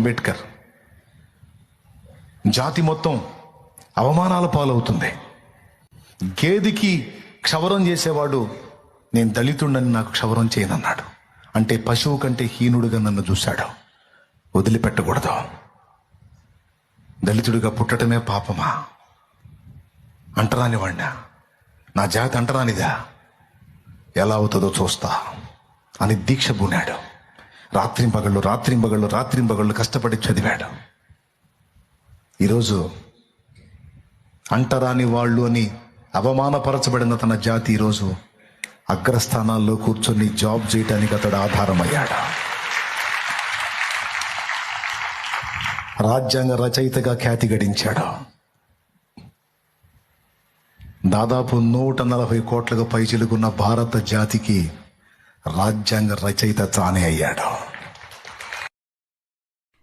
అంబేద్కర్. జాతి మొత్తం అవమానాల పాలవుతుంది. గేదికి క్షవరం చేసేవాడు నేను దళితుడని నాకు క్షవరం చేయనన్నాడు. అంటే పశువు కంటే హీనుడుగా నన్ను చూశాడు. వదిలిపెట్టకూడదు. దళితుడిగా పుట్టడమే పాపమా? అంటరాని వాడినా, నా జాతి అంటరానిదా, ఎలా అవుతుందో చూస్తా అని దీక్ష పూనాడు. రాత్రింబగళ్ళు కష్టపడి చదివాడు. ఈరోజు అంటరాని వాళ్ళు అని అవమానపరచబడిన తన జాతి ఈరోజు అగ్రస్థానాల్లో కూర్చొని జాబ్ చేయడానికి అతడు ఆధారమయ్యాడు. రాజ్యాంగ రచయితగా ఖ్యాతి గడించాడు. దాదాపు 140 కోట్లకు పైచిలుకున్న భారత జాతికి రాజ్యాంగ రచయిత తానే అయ్యాడు.